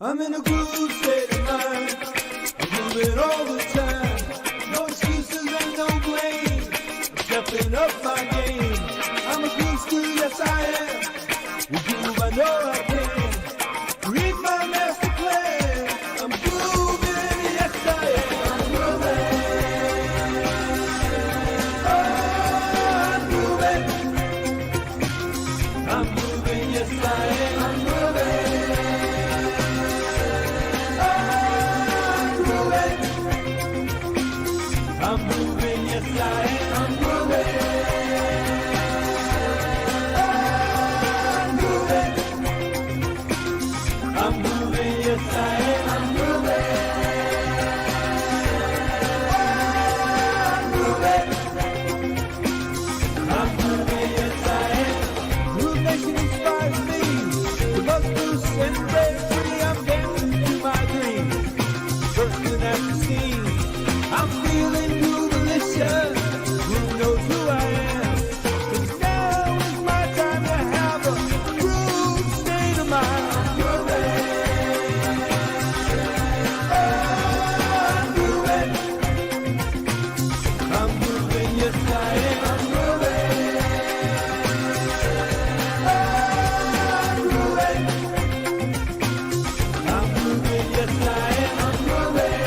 I'm in a groove state of mind. I'm moving all the time. No excuses and no blame. I'm stepping up my game. I'm a groove school, yes I am. With groove, I know I can. Read my master plan. I'm grooving, yes I am. I'm grooving. Oh, I'm grooving. I'm moving, yes I am. I'm moving. I'm moving, yes I am. I'm moving. I'm moving. I'm moving, yes I am. I'm moving. I'm moving, yes I am. Groove Nation inspires me. The buzz boost and break free. I'm dancing to my dreams. Bursting at the seams. I'm feeling groove-alicious. Who knows who I am? 'Cause now is my time to have a groove state of mind. I'm grooving. Oh, I'm grooving. I'm moving, yes I am. I'm grooving. Oh, I'm grooving. I'm moving, yes I am. I'm grooving.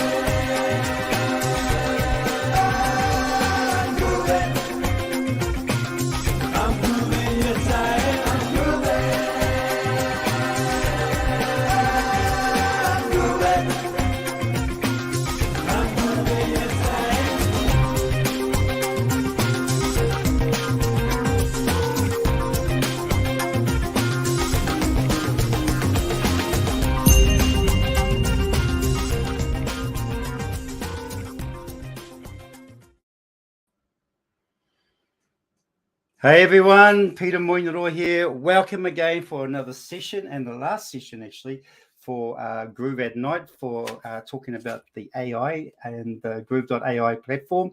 Hey everyone, Peter Moinero here. Welcome again for another session, and the last session actually for Groove-A-Thon for talking about the AI and the Groove.ai platform.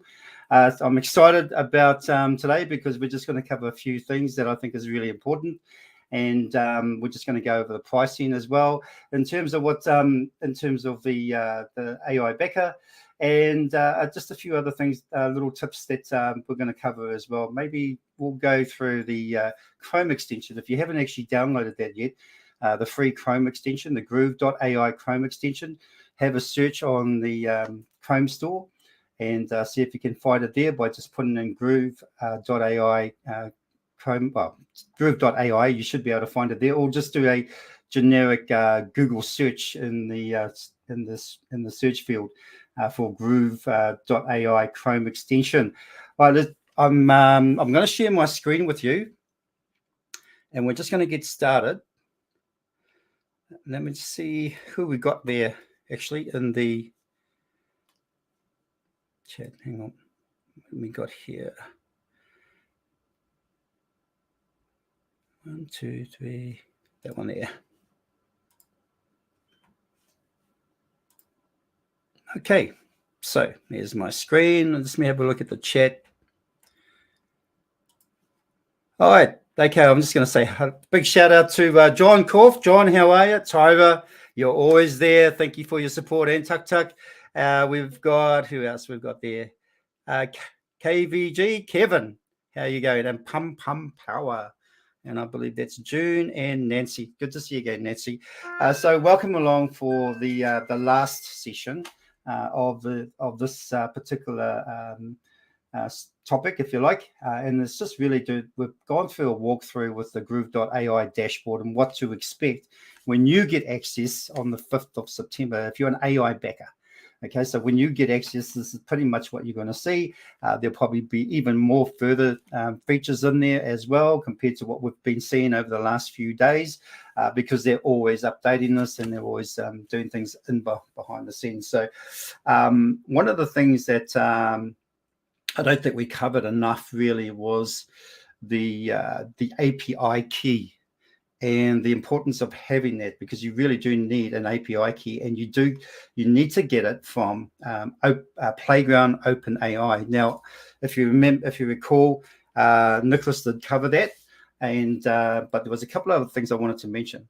So I'm excited about today because we're just going to cover a few things that I think is really important, and we're just going to go over the pricing as well in terms of what in terms of the AI backer. And just a few other things, little tips that we're going to cover as well. Maybe we'll go through the Chrome extension. If you haven't actually downloaded that yet, the free Chrome extension, the Groove.ai Chrome extension, have a search on the Chrome store and see if you can find it there by just putting in Groove.ai Chrome, well, Groove.ai. You should be able to find it there, or just do a generic Google search in the search field. For Groove.ai Chrome extension. All right, I'm going to share my screen with you, and we're just going to get started. Let me see who we got there actually in the chat. Hang on, what we got here. 1, 2, 3. That one there. Okay, so there's my screen. Let me have a look at the chat. All right, okay, I'm just going to say a big shout out to John Korf. John, how are you? Tyra, you're always there. Thank you for your support. And Tuk Tuk. We've got, who else we've got there? KVG, Kevin, how you going? And Pum Pum Power. And I believe that's June and Nancy. Good to see you again, Nancy. So welcome along for the last session of this particular topic, if you like, and it's just really we've gone through a walkthrough with the Groove.ai dashboard and what to expect when you get access on the 5th of September if you're an AI backer. Okay, so when you get access, this is pretty much what you're going to see. There'll probably be even more further features in there as well compared to what we've been seeing over the last few days, because they're always updating this and they're always doing things behind the scenes. So one of the things that I don't think we covered enough really was the API key and the importance of having that, because you really do need an API key, and you need to get it from Playground OpenAI. Now, if you recall, Nicholas did cover that, and but there was a couple of other things I wanted to mention.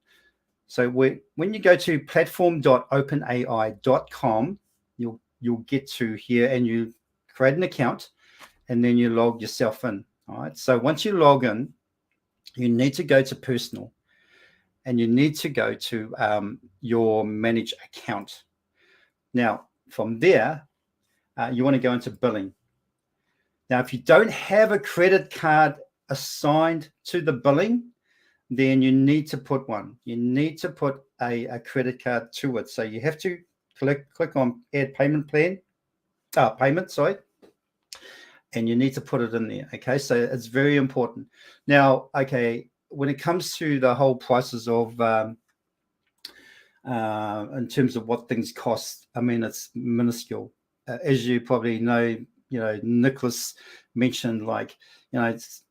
So when you go to platform.openai.com, you'll get to here and you create an account and then you log yourself in. All right. So once you log in, you need to go to personal and you need to go to your manage account. Now, from there, you want to go into billing. Now, if you don't have a credit card assigned to the billing, then you need to put one. You need to put a credit card to it. So you have to click on add payment plan, payment, sorry, and you need to put it in there. Okay, so it's very important. Now, okay, when it comes to the whole prices of in terms of what things cost, I mean, it's minuscule. As you probably know, Nicholas mentioned, like,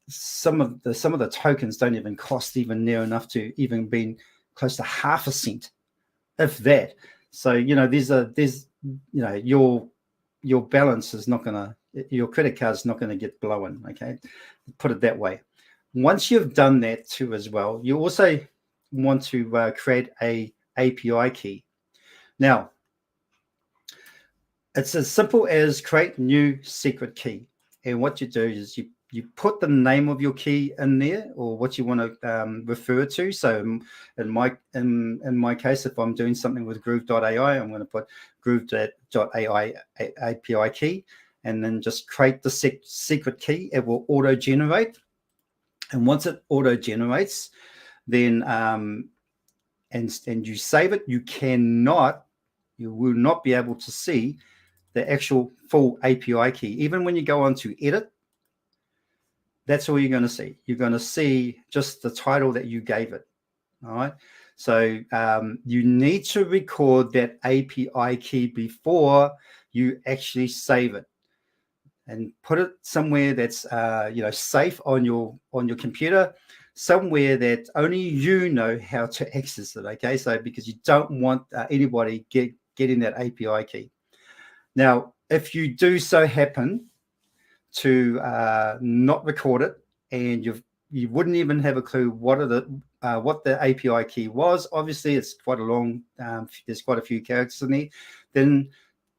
some of the tokens don't even cost even near enough to even being close to half a cent, if that. So there's your balance is not gonna, your credit card is not going to get blown. Okay, put it that way. Once you've done that too as well, you also want to create a API key. Now, it's as simple as create new secret key. And what you do is you put the name of your key in there, or what you want to refer to. So in my case, if I'm doing something with Groove.ai, I'm going to put Groove.ai API key, and then just create the secret key. It will auto generate, and once it auto generates, then and you save it, you will not be able to see the actual full API key. Even when you go on to edit, that's all you're going to see. You're going to see just the title that you gave it. All right. So you need to record that API key before you actually save it, and put it somewhere that's safe on your computer, somewhere that only you know how to access it. Okay. So because you don't want anybody getting that API key. Now, if you do so happen to not record it, and you wouldn't even have a clue what the API key was, obviously it's quite a long, there's quite a few characters in there, then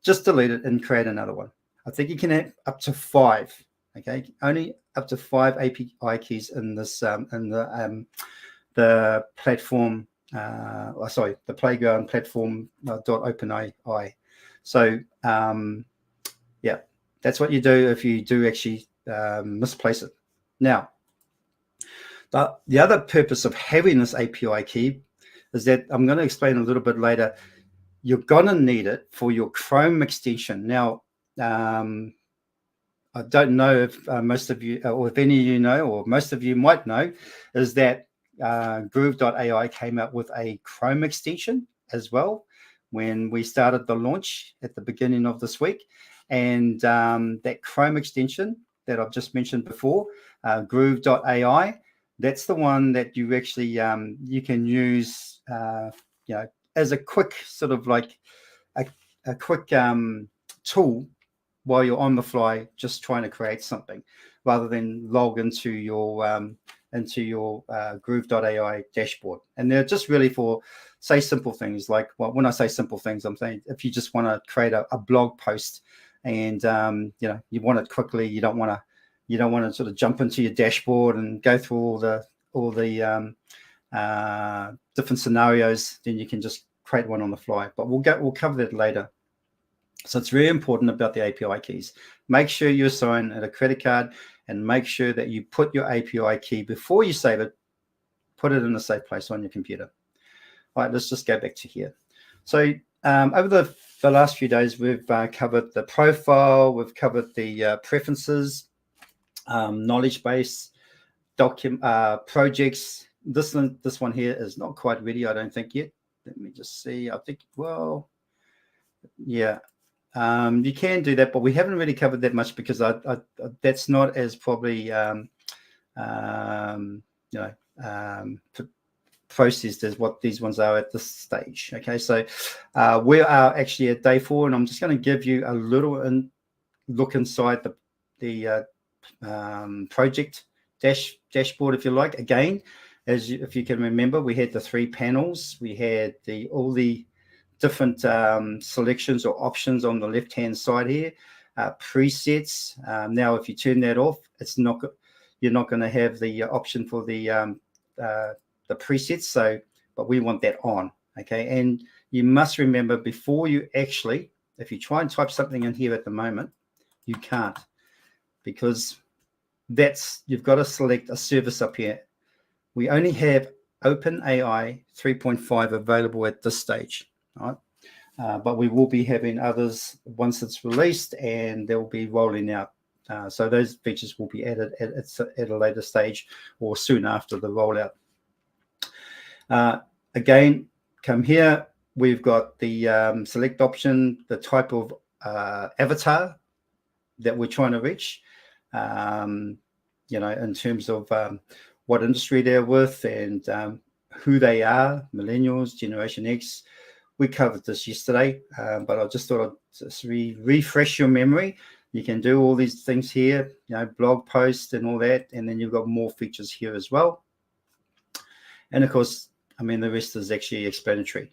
just delete it and create another one. I think you can have up to 5. Okay, only up to 5 API keys in this the platform. The playground platform .openai. So yeah, that's what you do if you do actually misplace it. Now, the other purpose of having this API key is that I'm going to explain a little bit later. You're going to need it for your Chrome extension. Now, I don't know if most of you, or if any of you know, or most of you might know, is that Groove.ai came out with a Chrome extension as well when we started the launch at the beginning of this week. And that Chrome extension that I've just mentioned before, Groove.ai, that's the one that you actually you can use as a quick sort of like a quick tool while you're on the fly just trying to create something, rather than log into your Groove.ai dashboard. And they're just really for, say, simple things like, well, when I say simple things, I'm saying if you just want to create a blog post and you want it quickly, you don't want to sort of jump into your dashboard and go through all the different scenarios, then you can just create one on the fly. But we'll cover that later. So it's very important about the API keys. Make sure you assign a credit card, and make sure that you put your API key before you save it. Put it in a safe place on your computer. All right, let's just go back to here. So over the last few days, we've covered the profile, we've covered the preferences, knowledge base, projects. This one here is not quite ready, I don't think yet. Let me just see. I think, well, yeah. You can do that, but we haven't really covered that much because that's not as probably processed as what these ones are at this stage. Okay, so we are actually at day 4, and I'm just going to give you a little look inside the project dashboard, if you like. Again, if you can remember, we had the 3 panels. We had all the different selections or options on the left-hand side here. Presets. Now, if you turn that off, you're not going to have the option for the presets. So, but we want that on. Okay, and you must remember, before you actually, if you try and type something in here at the moment, you can't, because you've got to select a service up here. We only have OpenAI 3.5 available at this stage, right? But we will be having others once it's released, and they'll be rolling out. So those features will be added at a later stage or soon after the rollout. Again, come here. We've got the select option, the type of avatar that we're trying to reach, in terms of what industry they're with and who they are, millennials, Generation X. We covered this yesterday, but I just thought I'd just refresh your memory. You can do all these things here, blog posts and all that, and then you've got more features here as well. And of course, the rest is actually explanatory.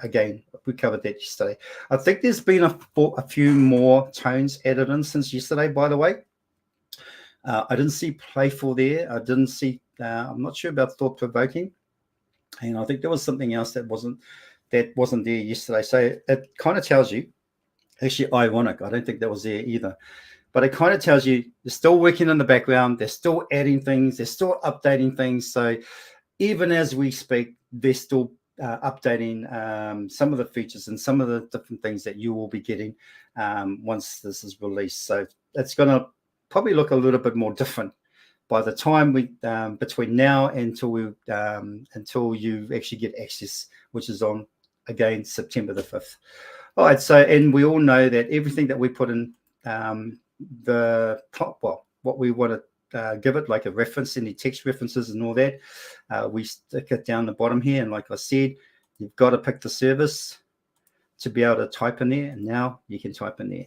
Again, we covered that yesterday. I think there's been a few more tones added in since yesterday, by the way. I didn't see playful there. I didn't see, I'm not sure about thought-provoking. And I think there was something else that wasn't there yesterday. So it kind of tells you, actually ironic, I don't think that was there either. But it kind of tells you they're still working in the background. They're still adding things. They're still updating things. So even as we speak, they're still updating some of the features and some of the different things that you will be getting once this is released. So it's going to probably look a little bit more different by the time between now until you actually get access, which is on, again, September the 5th. All right, so, and we all know that everything that we put in what we want to give it, like a reference, any text references and all that, we stick it down the bottom here. And like I said, you've got to pick the service to be able to type in there, and now you can type in there.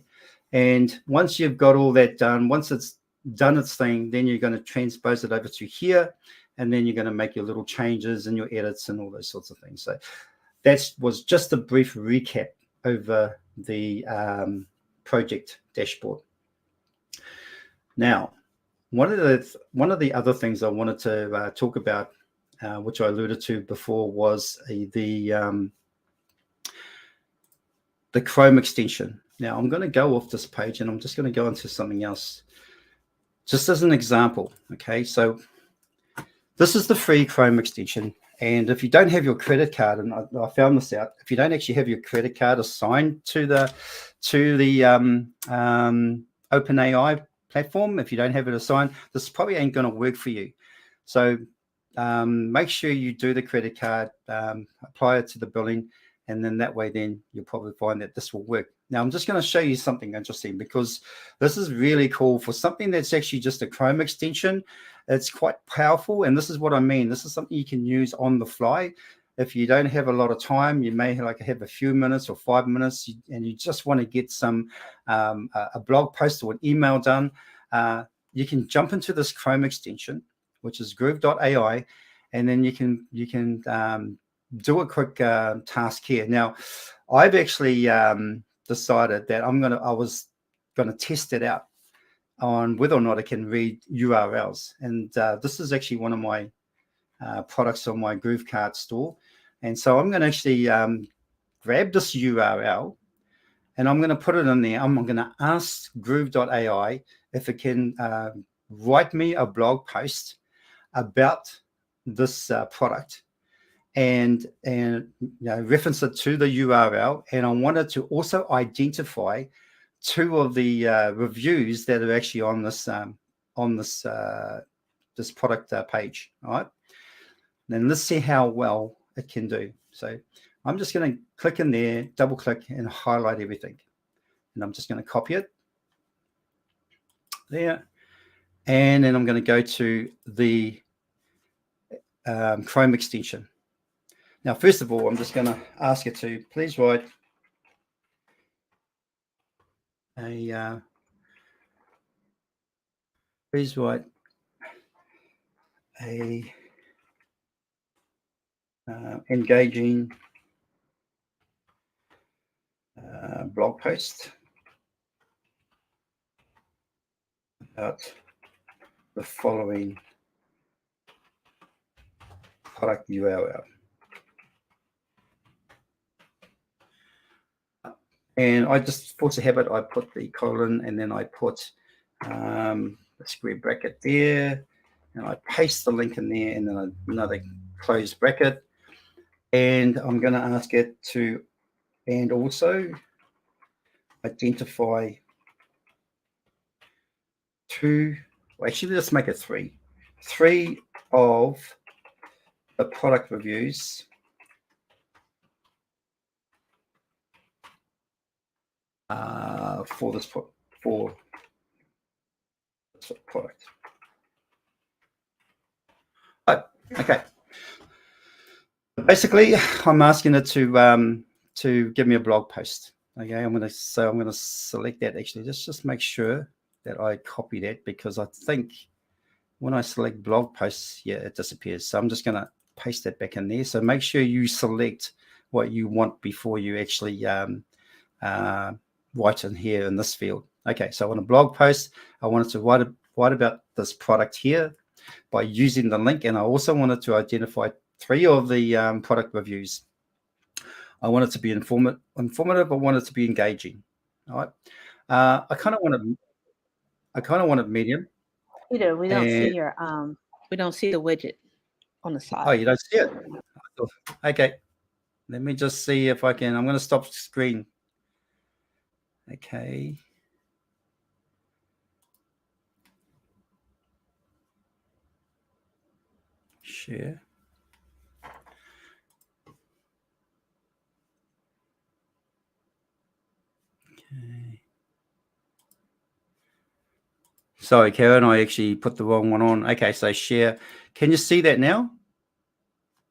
And once you've got all that done, once it's done its thing, then you're going to transpose it over to here, and then you're going to make your little changes and your edits and all those sorts of things. So that was just a brief recap over the project dashboard. Now, one of the other things I wanted to talk about, which I alluded to before, was the Chrome extension. Now I'm going to go off this page and I'm just going to go into something else, just as an example. Okay, so this is the free Chrome extension, and if you don't have your credit card, and I found this out, if you don't actually have your credit card assigned to the OpenAI platform, if you don't have it assigned, this probably ain't going to work for you. So make sure you do the credit card, apply it to the billing, and then that way, then you'll probably find that this will work. Now, I'm just going to show you something interesting, because this is really cool for something that's actually just a Chrome extension. It's quite powerful, and this is what I mean. This is something you can use on the fly. If you don't have a lot of time, you may have a few minutes or 5 minutes, and you just want to get some a blog post or an email done. You can jump into this Chrome extension, which is Groove.ai, and then you can do a quick task here. Now, I've actually decided that I was going to test it out on whether or not I can read URLs. And this is actually one of my products on my Groove Card store. And so I'm going to actually grab this URL, and I'm going to put it in there. I'm going to ask Groove.ai if it can write me a blog post about this product, and reference it to the URL. And I wanted to also identify 2 of the reviews that are actually on this product page. All right. Then let's see how well it can do. So I'm just going to click in there, double click, and highlight everything. And I'm just going to copy it there. And then I'm going to go to the Chrome extension. Now, first of all, I'm just going to ask it to please write a engaging blog post about the following product URL. And I just, force of habit, I put the colon and then I put a square bracket there, and I paste the link in there, and then another closed bracket. And I'm going to ask it to, and also identify two, well, actually, let's make it three of the product reviews for this product. Okay. Basically, I'm asking it to give me a blog post. Okay, I'm going to select that. Actually, just make sure that I copy that, because I think when I select blog posts, yeah, it disappears. So I'm just going to paste that back in there. So make sure you select what you want before you actually write in here in this field. Okay, so I want a blog post. I wanted to write about this product here by using the link, and I also wanted to identify 3 of the product reviews. I want it to be informative. I want it to be engaging. All right. I kind of want it medium. Peter, we don't see your we don't see the widget on the side. Oh, you don't see it? Okay. Let me just see if I can. I'm going to stop screen. Okay. Share. Okay. Sorry, Karen, I actually put the wrong one on. Okay, so share. Can you see that now?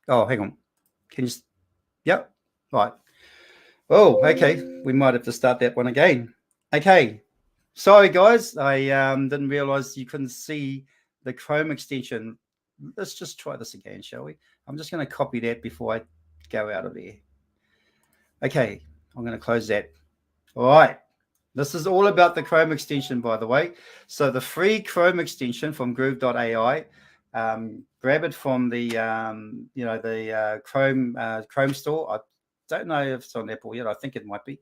Oh, hang on. Can you? Yep. Right. Oh, okay. We might have to start that one again. Okay. Sorry, guys. I didn't realize you couldn't see the Chrome extension. Let's just try this again, shall we? I'm just going to copy that before I go out of there. Okay. I'm going to close that. All right. This is all about the Chrome extension, by the way. So the free Chrome extension from Groove.ai, grab it from the Chrome store. I don't know if it's on Apple yet. I think it might be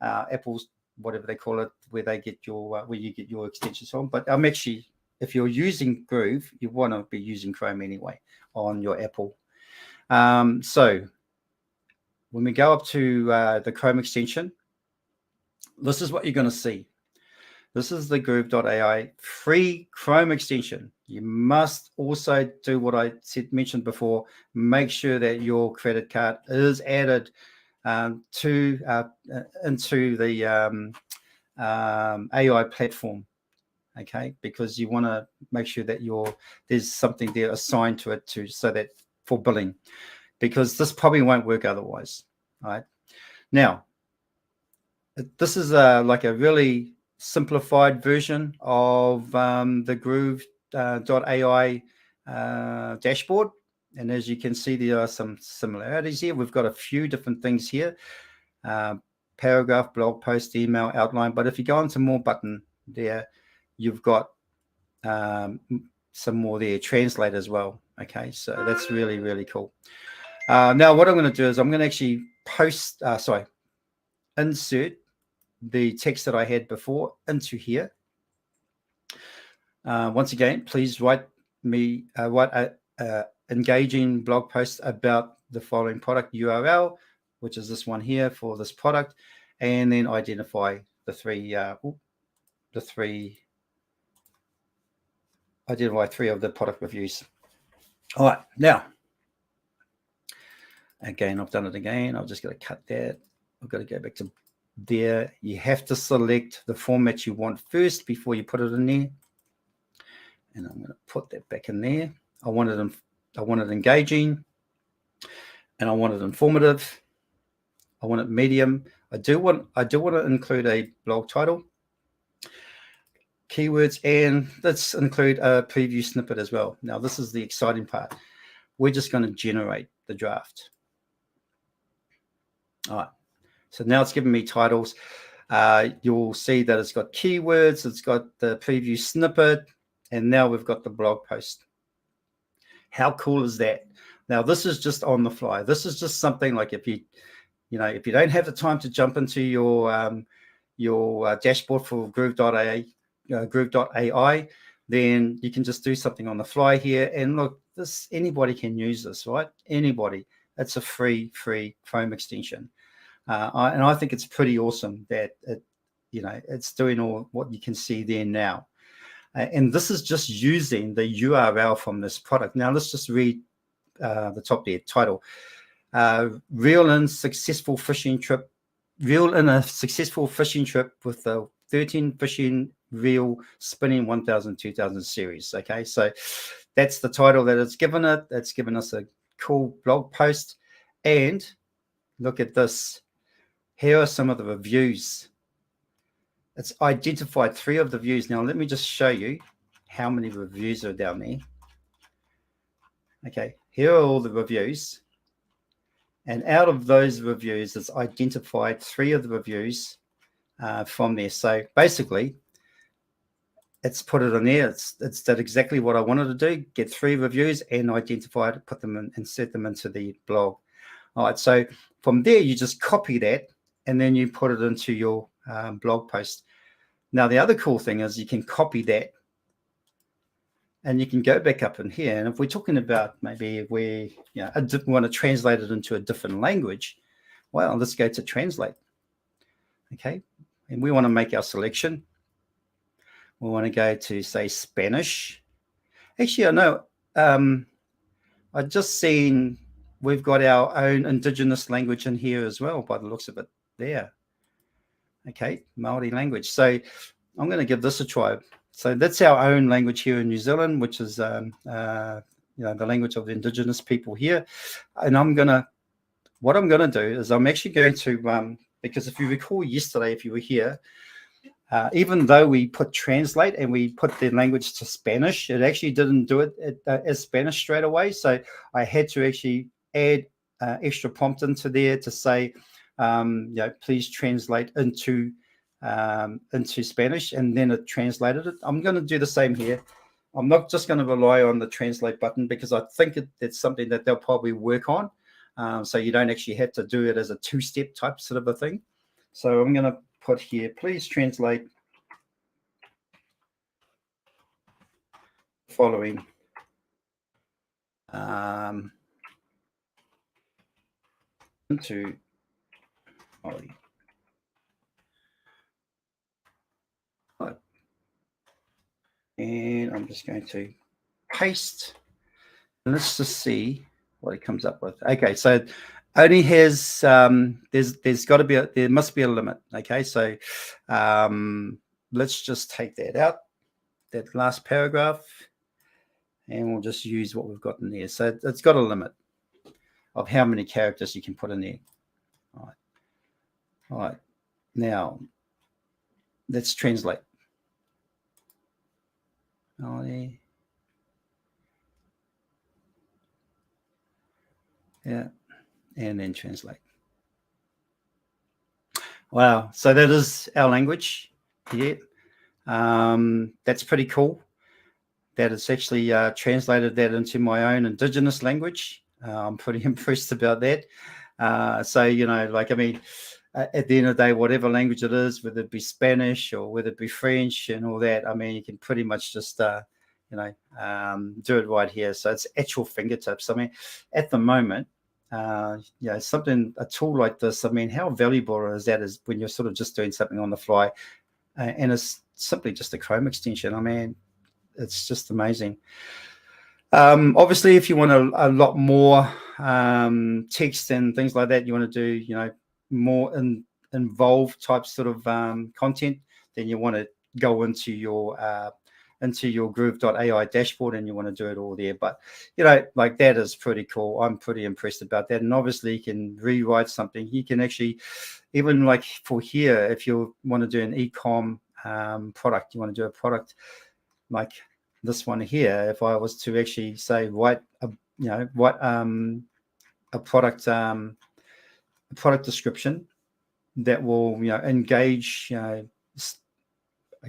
Apple's, whatever they call it, where they get your where you get your extensions from. But I'm actually, if you're using Groove, you want to be using Chrome anyway on your Apple. So when we go up to the Chrome extension, this is what you're going to see. This is the Groove.ai free Chrome extension. You must also do what I mentioned before. Make sure that your credit card is added into the AI platform. Okay, because you want to make sure that there's something there assigned to it so that for billing, because this probably won't work otherwise. All right. Now, this is like a really simplified version of the Groove.ai dashboard. And as you can see, there are some similarities here. We've got a few different things here. Paragraph, blog post, email, outline. But if you go into more button there, you've got some more there, translate as well. Okay, so that's really, really cool. Now, what I'm going to do is I'm going to actually insert the text that I had before into here. Once again, please write engaging blog post about the following product URL, which is this one here for this product, and then identify identify 3 of the product reviews. All right, now, again, I've done it again. I'm just going to cut that. I've got to go back to there. You have to select the format you want first before you put it in there. And I'm going to put that back in there. I want it engaging, and I want it informative. I want it medium. I do want to include a blog title, keywords, and let's include a preview snippet as well. Now, this is the exciting part. we're just going to generate the draft. All right. So now it's giving me titles. You'll see that it's got keywords, it's got the preview snippet, and now we've got the blog post. How cool is that? Now, this is just on the fly. This is just something like if you don't have the time to jump into your dashboard for Groove.ai, then you can just do something on the fly here. And look, anybody can use this, right? Anybody. It's a free Chrome extension. And I think it's pretty awesome that it's doing all what you can see there now. And this is just using the URL from this product. Now let's just read the top there, title. Reel in a successful fishing trip with the 13 fishing reel spinning 1000, 2000 series. Okay, so that's the title that it's given it. That's given us a cool blog post. And look at this. Here are some of the reviews. It's identified 3 of the views. Now, let me just show you how many reviews are down there. Okay, here are all the reviews. And out of those reviews, it's identified 3 of the reviews from there. So basically, it's put it on there. It's did exactly what I wanted to do, get 3 reviews and identify it, put them in, insert them into the blog. All right, so from there, you just copy that and then you put it into your blog post. Now, the other cool thing is you can copy that and you can go back up in here. And if we're talking about maybe if we want to translate it into a different language, well, let's go to translate. Okay, and we want to make our selection. We want to go to, say, Spanish. Actually, I know I just seen we've got our own indigenous language in here as well, by the looks of it there. Okay, Māori language. So I'm going to give this a try. So that's our own language here in New Zealand, which is the language of the indigenous people here. And what I'm going to do is I'm actually going to, because if you recall yesterday, if you were here, even though we put translate and we put the language to Spanish, it actually didn't do it as Spanish straight away. So I had to actually add extra prompt into there to say, please translate into Spanish, and then it translated it. I'm going to do the same here. I'm not just going to rely on the translate button because I think it's something that they'll probably work on. So you don't actually have to do it as a 2-step type sort of a thing. So I'm going to put here, please translate following into Māori. And I'm just going to paste. And let's just see what it comes up with. Okay, so only has there's got to be there must be a limit. Okay, so let's just take that out, that last paragraph, and we'll just use what we've got in there. So it's got a limit of how many characters you can put in there. All right. Now let's translate. Yeah, and then translate. Wow, so that is our language here. That's pretty cool that it's actually translated that into my own indigenous language. I'm pretty impressed about that. So, at the end of the day, whatever language it is, whether it be Spanish or whether it be French and all that, you can pretty much just, do it right here. So it's actual fingertips. At the moment, a tool like this, how valuable is that is when you're sort of just doing something on the fly, and it's simply just a Chrome extension. It's just amazing. Obviously, if you want a lot more text and things like that, you want to do, more involved type sort of content, then you want to go into your Groove.ai dashboard and you want to do it all there. But that is pretty cool. I'm pretty impressed about that. And obviously you can rewrite something. You can actually, even like for here, if you want to do an ecom product, you want to do a product like this one here, if I was to actually say write what a product description that will engage I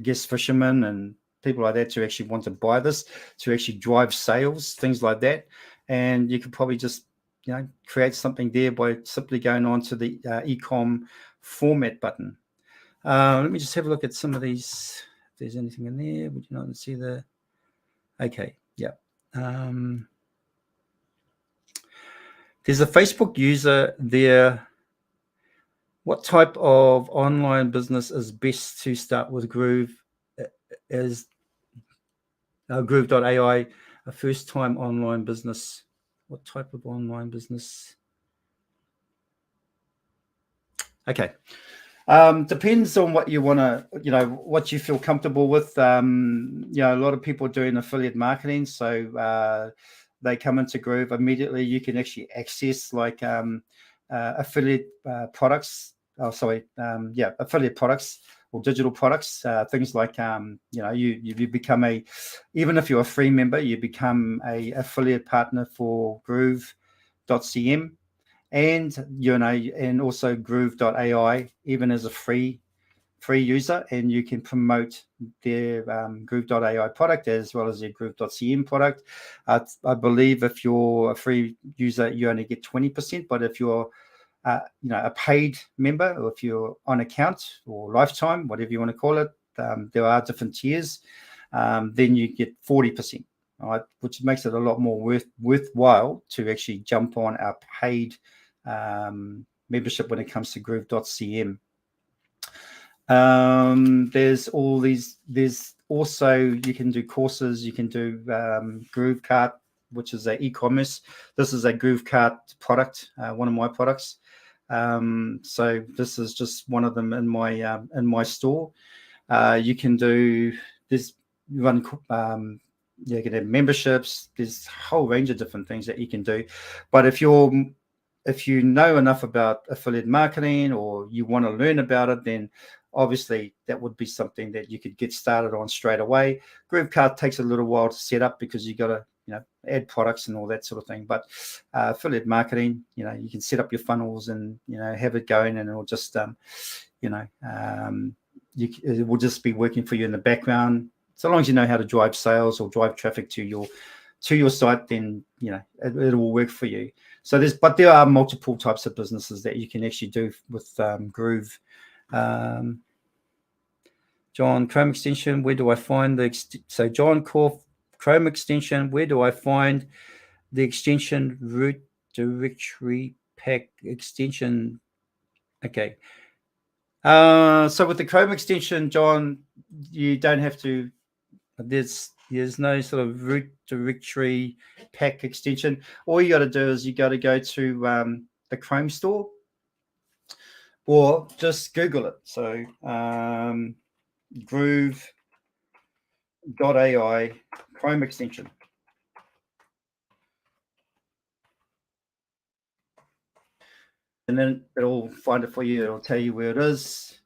guess fishermen and people like that to actually want to buy this, to actually drive sales, things like that. And you could probably just create something there by simply going on to the Ecom format button. Let me just have a look at some of these. If there's anything in there, would you not see the? Okay, yeah. There's a Facebook user there. What type of online business is best to start with Groove? Is Groove.ai a first-time online business? What type of online business? Okay. Depends on what you want to, what you feel comfortable with. A lot of people are doing affiliate marketing, so they come into Groove immediately. You can actually access like affiliate products. Affiliate products or digital products. Things like you become even if you're a free member, you become a affiliate partner for Groove.cm. And and also Groove.ai, even as a free user, and you can promote their Groove.ai product as well as their Groove.cm product. I believe if you're a free user, you only get 20%, but if you're a paid member, or if you're on account or lifetime, whatever you want to call it, there are different tiers. Then you get 40%. Right, which makes it a lot more worthwhile to actually jump on our paid membership when it comes to Groove.cm. There's all these. There's also, you can do courses. You can do Groove Cart, which is an e-commerce. This is a Groove Cart product, one of my products. So this is just one of them in my store. You can do this. Run. You can have memberships. There's a whole range of different things that you can do. But if you know enough about affiliate marketing, or you want to learn about it, then obviously that would be something that you could get started on straight away. Groovecard takes a little while to set up because you got to add products and all that sort of thing. But affiliate marketing, you can set up your funnels and have it going, and it'll just it will just be working for you in the background. So long as you know how to drive sales or drive traffic to your site, then it will work for you. So there are multiple types of businesses that you can actually do with Groove. John, Chrome extension, where do I find so John Core Chrome extension, where do I find the extension root directory pack extension? Okay. So with the Chrome extension, John, you don't have to. There's no sort of root directory pack extension. All you got to do is you got to go to the Chrome store, or just Google it. So Groove.ai Chrome extension. And then it'll find it for you. It'll tell you where it is.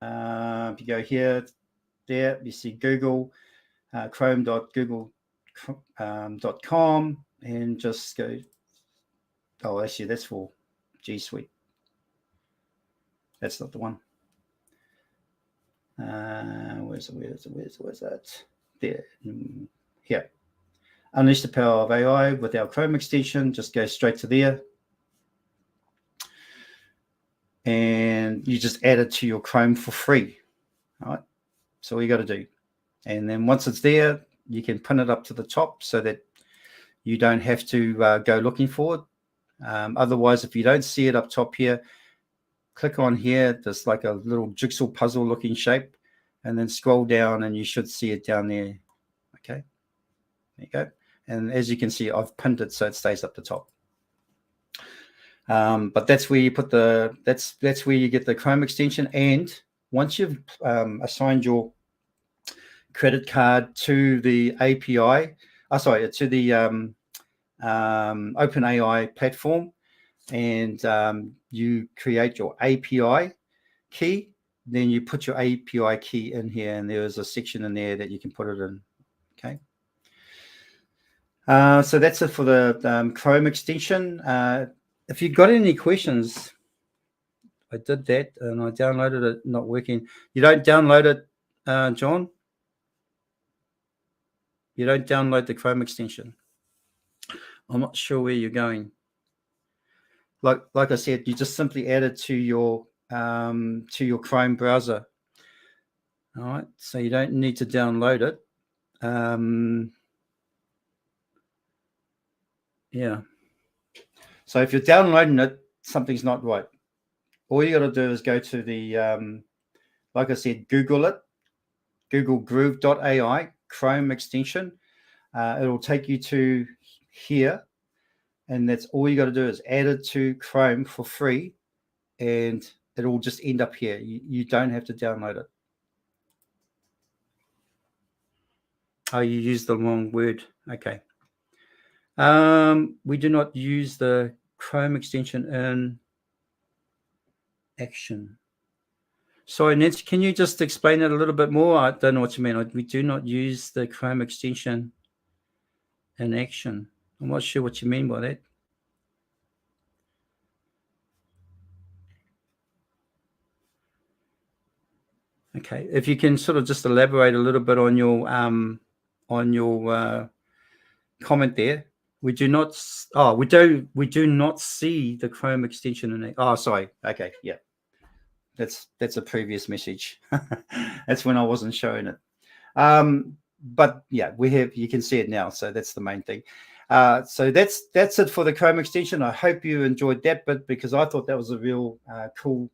If you go here, there, you see Google, chrome.google.com, and just go. Oh, actually, that's for G Suite. That's not the one. Where's that? There. Here. Unleash the power of AI with our Chrome extension. Just go straight to there. And you just add it to your Chrome for free. All right. So all you got to do. And then once it's there, you can pin it up to the top so that you don't have to go looking for it. Otherwise, if you don't see it up top here, click on here. There's like a little jigsaw puzzle looking shape, and then scroll down and you should see it down there. Okay, there you go. And as you can see, I've pinned it so it stays up the top. But that's where you put that's where you get the Chrome extension. And once you've assigned your credit card to the API, to the OpenAI platform, and you create your API key, then you put your API key in here, and there is a section in there that you can put it in. Okay. So that's it for the Chrome extension. If you've got any questions, I did that and I downloaded it, not working. You don't download it, John? You don't download the Chrome extension. I'm not sure where you're going. Like I said, you just simply add it to your Chrome browser. All right, so you don't need to download it. Yeah. So if you're downloading it, something's not right. All you got to do is go to the, like I said, Google it. Google Groove.ai Chrome extension. It'll take you to here, and that's all you got to do is add it to Chrome for free, and it'll just end up here. You don't have to download it. Oh, you used the wrong word. Okay. We do not use the Chrome extension in Action. Sorry, Nancy, can you just explain that a little bit more? I don't know what you mean. We do not use the Chrome extension in Action. I'm not sure what you mean by that. Okay, if you can sort of just elaborate a little bit on your comment there. We do not. Oh, we do not see the Chrome extension in it. Oh, sorry. Okay, yeah. That's a previous message. That's when I wasn't showing it. But yeah, we have. You can see it now, so that's the main thing. So that's it for the Chrome extension. I hope you enjoyed that bit because I thought that was a real cool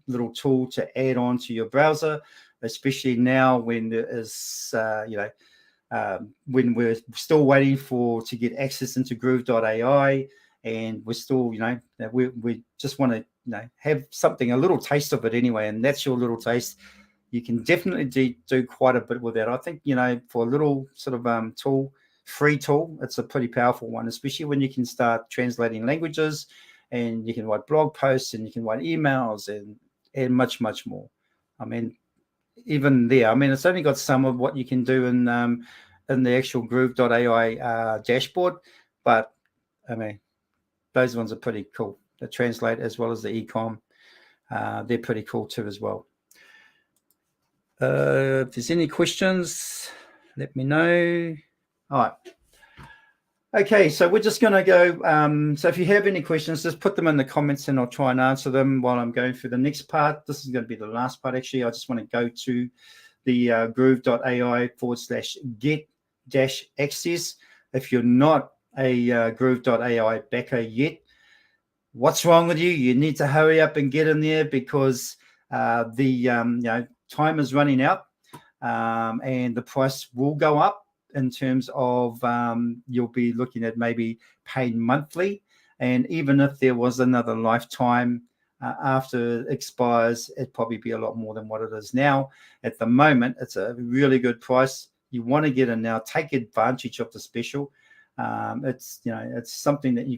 little tool to add on to your browser, especially now when there is when we're still waiting to get access into Groove.ai, and we're still we just want to have something, a little taste of it anyway, and that's your little taste. You can definitely do quite a bit with that. I think for a little sort of free tool, it's a pretty powerful one, especially when you can start translating languages, and you can write blog posts, and you can write emails, and much more. I mean, even there, I mean, it's only got some of what you can do in the actual Groove.ai dashboard, but I mean, those ones are pretty cool. The translate as well as the ecom, they're pretty cool too as well. If there's any questions, let me know. All right. Okay, so we're just going to go. So if you have any questions, just put them in the comments and I'll try and answer them while I'm going through the next part. This is going to be the last part, actually. I just want to go to the groove.ai/get-access. If you're not a groove.ai backer yet, what's wrong with you? You need to hurry up and get in there because the time is running out, and the price will go up. In terms of you'll be looking at maybe paying monthly, and even if there was another lifetime after it expires, it'd probably be a lot more than what it is now. At the moment, it's a really good price. You want to get in now, take advantage of the special. It's something that you're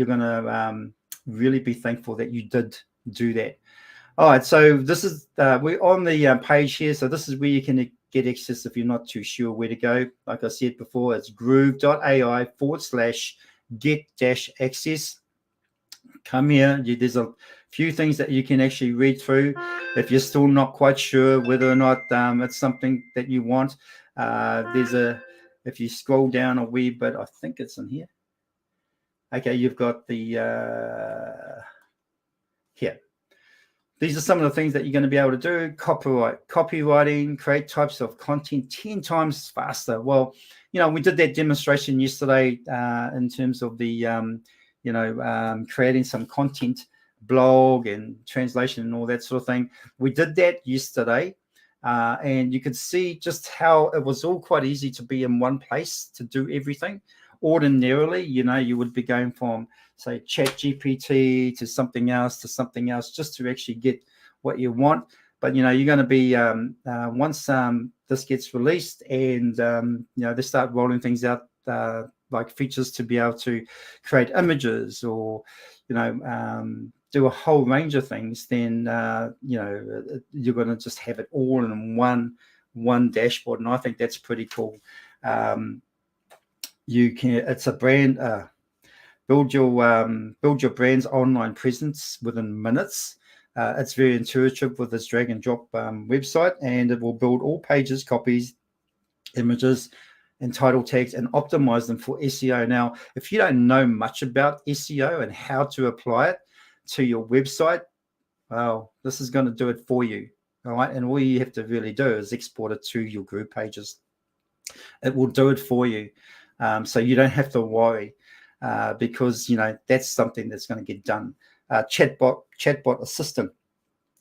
gonna really be thankful that you did do that. All right, so this is we're on the page here. So this is where you can get access if you're not too sure where to go. Like I said before, it's groove.ai/get-access. Come here. There's a few things that you can actually read through if you're still not quite sure whether or not it's something that you want. If you scroll down a wee bit, I think it's in here. Okay, you've got the here. These are some of the things that you're going to be able to do. Copywriting, create types of content 10 times faster. Well, we did that demonstration yesterday in terms of the, creating some content, blog and translation and all that sort of thing. We did that yesterday, and you could see just how it was all quite easy to be in one place to do everything. Ordinarily, you would be going from, say, ChatGPT to something else just to actually get what you want. But you're going to be once this gets released and they start rolling things out, like features to be able to create images or do a whole range of things, then you're going to just have it all in one dashboard, and I think that's pretty cool. you can. It's a brand. Build your brand's online presence within minutes. It's very intuitive with this drag and drop website, and it will build all pages, copies, images, and title tags, and optimize them for SEO. Now, if you don't know much about SEO and how to apply it to your website, well, this is going to do it for you. All right, and all you have to really do is export it to your group pages. It will do it for you, so you don't have to worry. Because that's something that's going to get done. Chatbot assistant.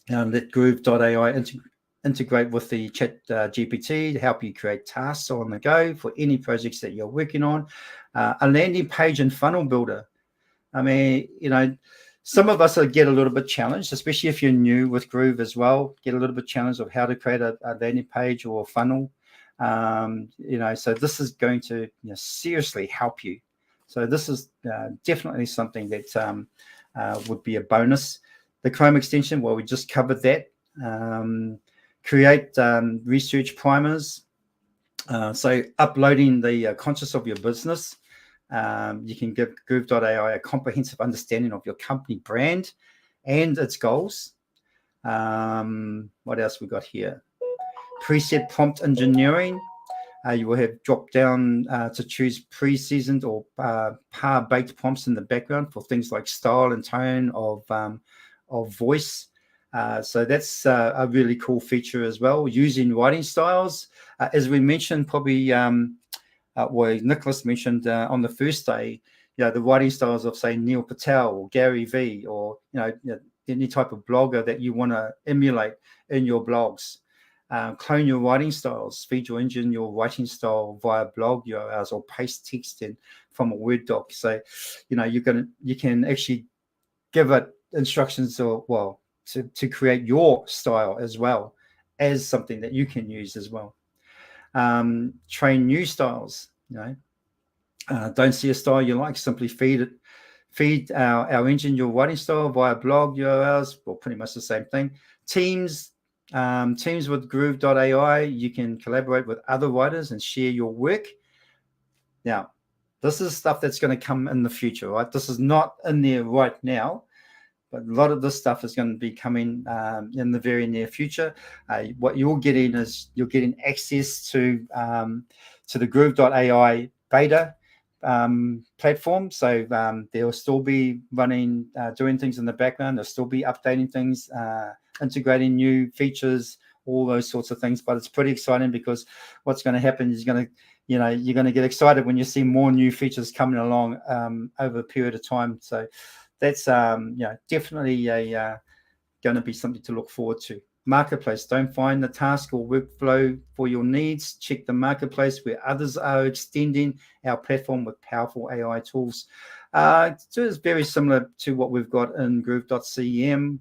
Let Groove.ai integrate with the Chat GPT to help you create tasks on the go for any projects that you're working on. A landing page and funnel builder. I mean, some of us get a little bit challenged, especially if you're new with Groove as well. Get a little bit challenged of how to create a landing page or a funnel. So this is going to seriously help you. So this is definitely something that would be a bonus. The Chrome extension, well, we just covered that. Create research primers. So uploading the conscious of your business. You can give Groove.ai a comprehensive understanding of your company brand and its goals. What else we got here? Preset prompt engineering. You will have drop down to choose pre-seasoned or par-baked prompts in the background for things like style and tone of voice. So that's a really cool feature as well. Using writing styles, as we mentioned, probably Nicholas mentioned on the first day, the writing styles of say Neil Patel or Gary V or any type of blogger that you want to emulate in your blogs. Clone your writing styles, feed your engine your writing style via blog URLs or paste text in from a Word doc. So, you can actually give it instructions to create your style as well as something that you can use as well. Train new styles. Don't see a style you like, simply feed our engine your writing style via blog URLs. Well, pretty much the same thing. Teams with Groove.ai, you can collaborate with other writers and share your work. Now, this is stuff that's going to come in the future, right? This is not in there right now, but a lot of this stuff is going to be coming in the very near future. What you're getting is access to the Groove.ai beta platform. So they'll still be running, doing things in the background. They'll still be updating things, integrating new features, all those sorts of things. But it's pretty exciting because what's going to happen is you're going to get excited when you see more new features coming along over a period of time. So that's definitely going to be something to look forward to. Marketplace. Don't find the task or workflow for your needs. Check the marketplace where others are extending our platform with powerful AI tools. So it's very similar to what we've got in Groove.cm,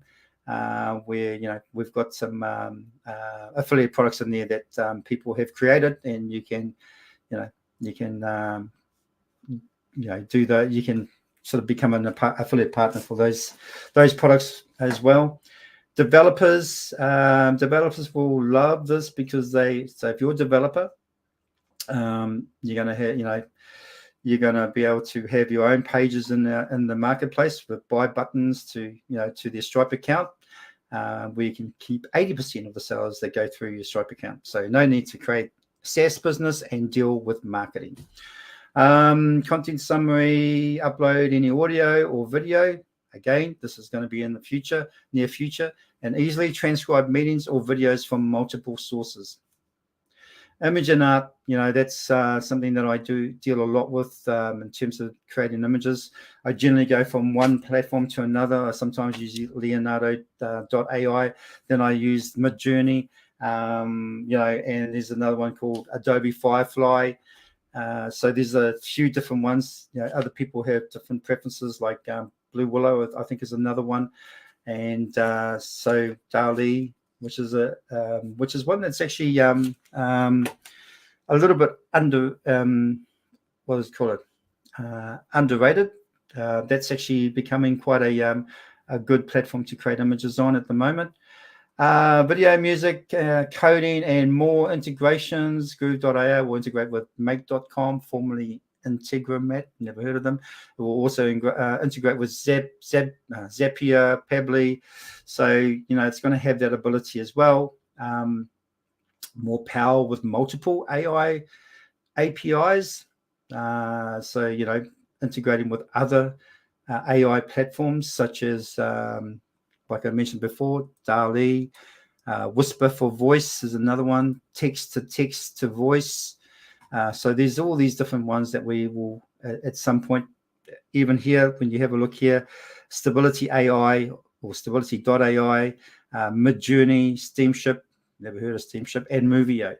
where we've got some affiliate products in there that people have created, and you can do that. You can sort of become an affiliate partner for those products as well. Developers will love this because so if you're a developer, you're going to have, you're going to be able to have your own pages in the marketplace with buy buttons to their Stripe account, where you can keep 80% of the sales that go through your Stripe account. So no need to create SaaS business and deal with marketing. Content summary, upload any audio or video. Again, this is going to be in the near future, and easily transcribe meetings or videos from multiple sources. Image and art, that's something that I do deal a lot with in terms of creating images. I generally go from one platform to another. I sometimes use Leonardo.ai, then I use Midjourney, and there's another one called Adobe Firefly. So there's a few different ones. Other people have different preferences, like Blue Willow, I think, is another one, and so DALL-E, which is one that's actually a little bit underrated. That's actually becoming quite a good platform to create images on at the moment. Video, music, coding, and more integrations. Groove.ai will integrate with Make.com, formerly Integramat, never heard of them. It will also integrate with Zapier, Pabbly. So, it's going to have that ability as well. More power with multiple AI APIs. So, integrating with other AI platforms such as, like I mentioned before, DALL-E, Whisper for Voice is another one, text to voice. So there's all these different ones that we will at some point, even here, when you have a look here, Stability AI or Stability.ai, Midjourney, Steamship, never heard of Steamship, and Movio.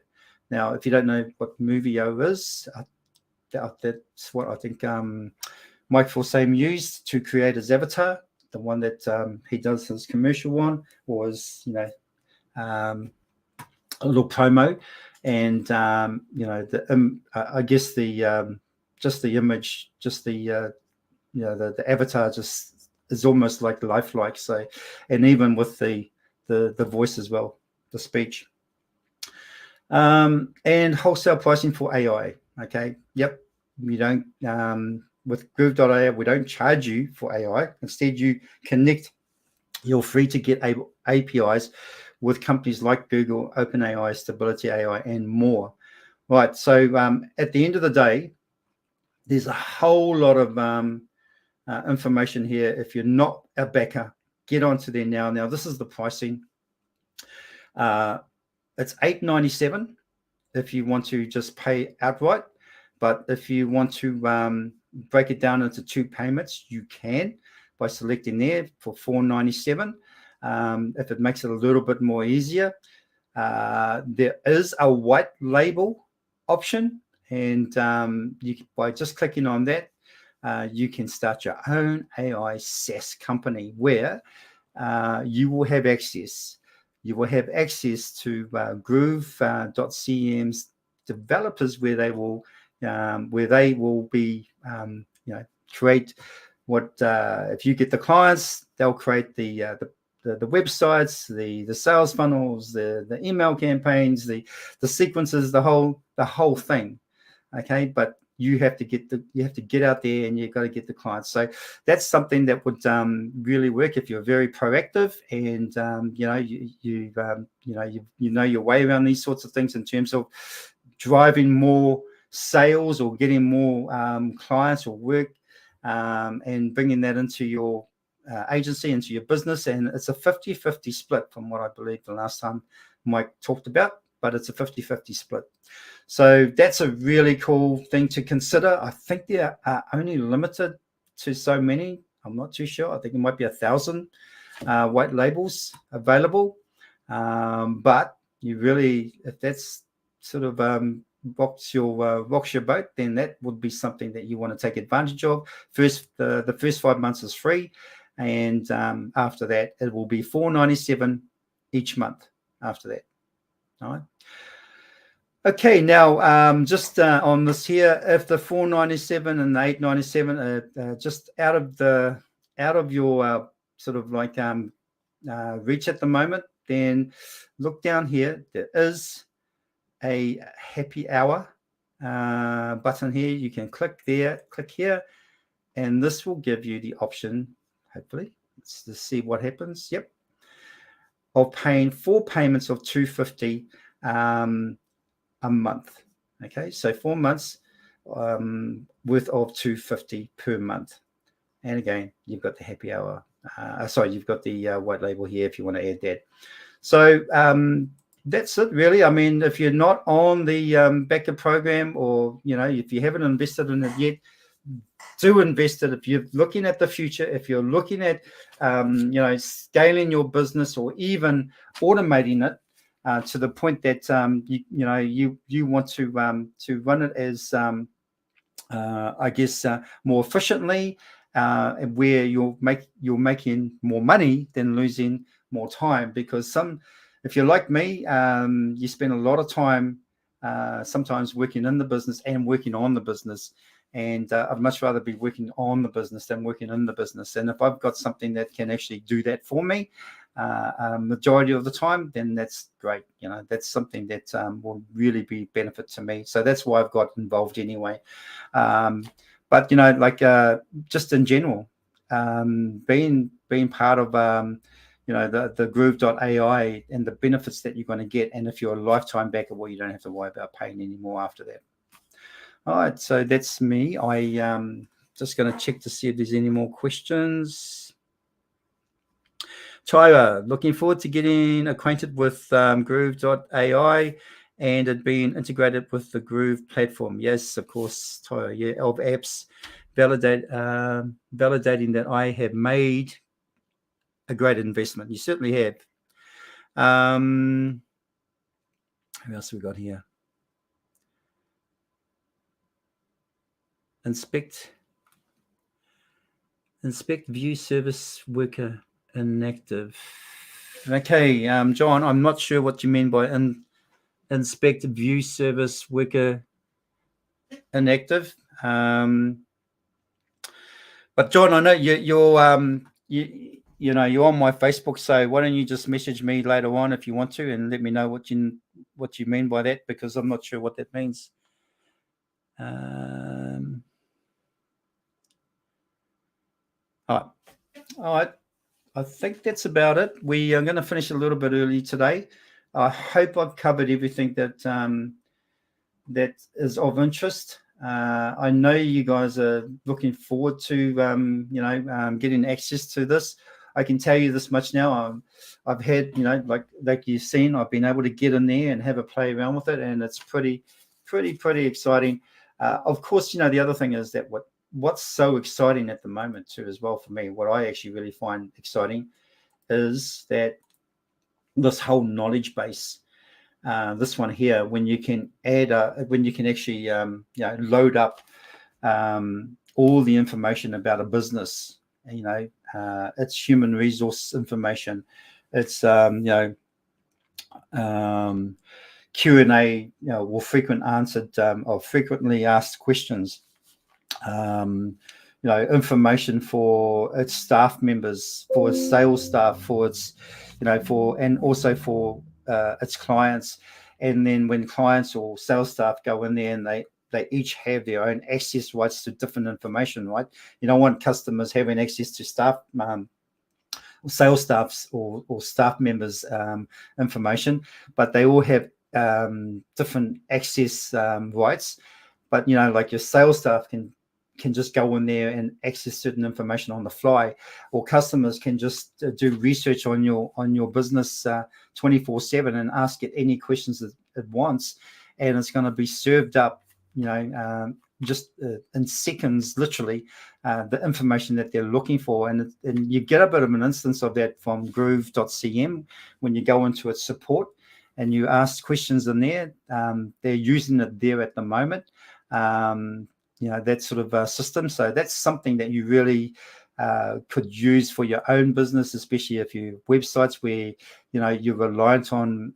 Now, if you don't know what Movio is, that's what I think Mike Forsame used to create his avatar. The one that he does his commercial on was, a little promo, and I guess just the image, just the the avatar just is almost like lifelike. So, and even with the voice as well, the speech, and wholesale pricing for AI. Okay, yep, we don't with Groove.ai, we don't charge you for AI. Instead, you connect. You're free to get APIs with companies like Google, OpenAI, Stability AI, and more. Right. So at the end of the day, there's a whole lot of information here. If you're not a backer, get onto there now. Now, this is the pricing. It's $8.97 if you want to just pay outright. But if you want to break it down into 2 payments, you can by selecting there for $4.97. If it makes it a little bit more easier, there is a white label option, and by just clicking on that, you can start your own AI SaaS company where you will have access. You will have access to Groove.cm's developers, where they will be create what if you get the clients, they'll create the websites, the sales funnels, the email campaigns, the sequences, the whole thing. Okay, but you have to get out there, and you've got to get the clients. So that's something that would really work if you're very proactive, and you know your way around these sorts of things in terms of driving more sales or getting more clients or work, and bringing that into your agency, into your business. And it's a 50-50 split from what I believe the last time Mike talked about, but it's a 50-50 split. So that's a really cool thing to consider. I think they are only limited to so many. I'm not too sure. I think it might be 1,000 white labels available. But you really, if that's sort of rocks your boat, then that would be something that you want to take advantage of. The first 5 months is free, and after that it will be $4.97 each month after that. All right. Okay, now just on this here, if the $4.97 and the $8.97 are just out of your sort of like reach at the moment, then look down here. There is a happy hour button here. You can click there, click here, and this will give you the option, hopefully, let's just see what happens. Yep, of paying 4 payments of $250 a month. Okay, so 4 months worth of $250 per month. And again, you've got the happy hour. You've got the white label here if you want to add that. So that's it, really. I mean, if you're not on the backer program, or if you haven't invested in it yet, do invest it. If you're looking at the future, if you're looking at scaling your business, or even automating it to the point that you want to run it as more efficiently, where you're making more money than losing more time. Because if you're like me, you spend a lot of time sometimes working in the business and working on the business. And I'd much rather be working on the business than working in the business. And if I've got something that can actually do that for me, majority of the time, then that's great. That's something that will really be benefit to me. So that's why I've got involved anyway. But like just in general, being part of the Groove.ai and the benefits that you're going to get, and if you're a lifetime backer, well, you don't have to worry about paying anymore after that. All right, so that's me. I just going to check to see if there's any more questions. Tyra, looking forward to getting acquainted with Groove.ai and it being integrated with the Groove platform. Yes, of course, Tyra, yeah, of apps, validating that I have made a great investment. You certainly have. Who else have we got here? Inspect view service worker inactive. Okay, John, I'm not sure what you mean by inspect view service worker inactive. But John, I know you're on my Facebook, so why don't you just message me later on if you want to, and let me know what you mean by that, because I'm not sure what that means. All right. I think that's about it. We are going to finish a little bit early today. I hope I've covered everything that that is of interest. I know you guys are looking forward to getting access to this. I can tell you this much now. I've had like you've seen, I've been able to get in there and have a play around with it, and it's pretty exciting. Of course, the other thing is that what's so exciting at the moment too, as well, for me, what I actually really find exciting is that this whole knowledge base, this one here, when you can actually load up all the information about a business, it's human resource information, it's Q&A, or frequent answered or frequently asked questions, information for its staff members, for its sales staff, for its and also for its clients. And then when clients or sales staff go in there and they each have their own access rights to different information, right? You don't want customers having access to staff sales staffs or staff members information, but they all have different access rights. But like your sales staff can just go in there and access certain information on the fly, or customers can just do research on your business 24/7 and ask it any questions it wants, and it's going to be served up just in seconds, literally, the information that they're looking for. And you get a bit of an instance of that from Groove.cm when you go into its support and you ask questions in there. They're using it there at the moment, that sort of system. So that's something that you really could use for your own business, especially if you websites where you're reliant on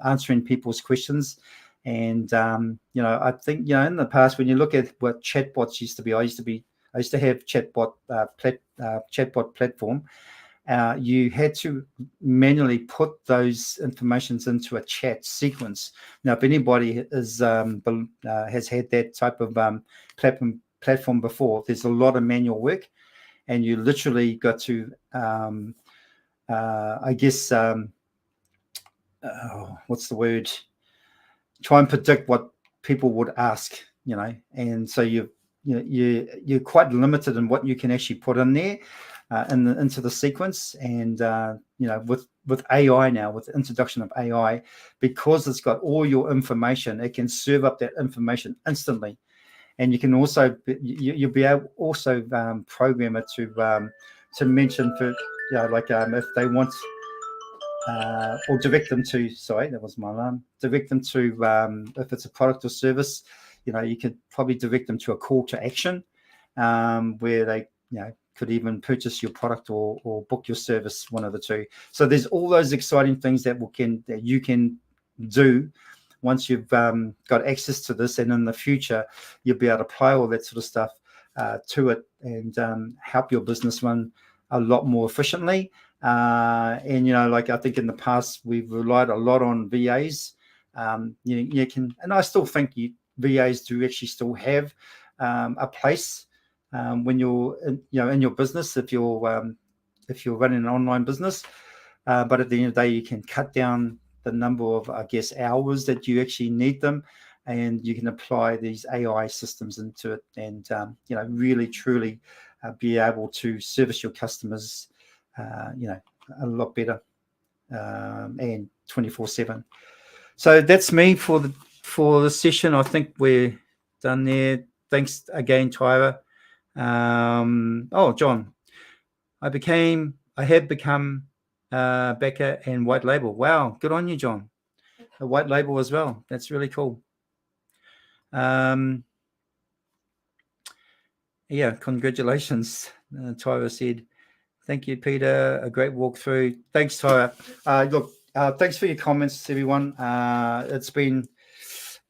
answering people's questions. And I think in the past, when you look at what chatbots used to be, I used to have chatbot platform. You had to manually put those informations into a chat sequence. Now, if anybody has had that type of platform before, there's a lot of manual work, and you literally got to, what's the word? Try and predict what people would ask, and so you're quite limited in what you can actually put in there into the sequence. And with AI now, with the introduction of AI, because it's got all your information, it can serve up that information instantly. And you can also you'll be able also program it to mention for if they want. Or direct them to, sorry, that was my alarm, direct them to, if it's a product or service, you could probably direct them to a call to action where they, could even purchase your product or book your service, one of the two. So there's all those exciting things that you can do once you've got access to this, and in the future, you'll be able to apply all that sort of stuff to it and help your business run a lot more efficiently. And like I think in the past we've relied a lot on VAs. You can, and I still think VAs do actually still have a place when you're in your business, if you're running an online business. But at the end of the day, you can cut down the number of, I guess, hours that you actually need them, and you can apply these AI systems into it, and really truly be able to service your customers, a lot better, and 24/7. So that's me for the session. I think we're done there. Thanks again, Tyra. John, I have become Becca and white label. Wow, good on you, John. A white label as well. That's really cool. Congratulations, Tyra said. Thank you, Peter. A great walkthrough. Thanks, Tyra. Thanks for your comments, everyone. It's been,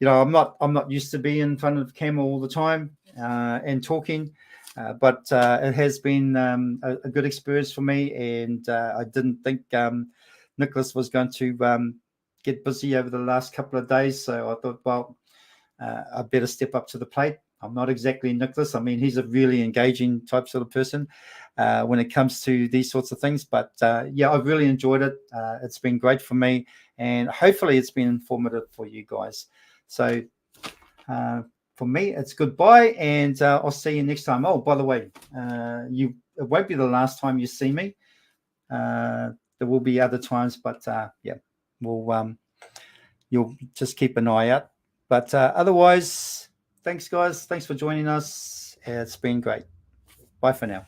I'm not used to being in front of camera all the time and talking, but it has been a good experience for me, and I didn't think Nicholas was going to get busy over the last couple of days, so I thought, well, I better step up to the plate. I'm not exactly Nicholas. I mean, he's a really engaging type sort of person when it comes to these sorts of things. But I've really enjoyed it. It's been great for me, and hopefully it's been informative for you guys. So for me, it's goodbye, and I'll see you next time. Oh, by the way, it won't be the last time you see me. There will be other times, but you'll just keep an eye out. But otherwise, thanks, guys. Thanks for joining us. It's been great. Bye for now.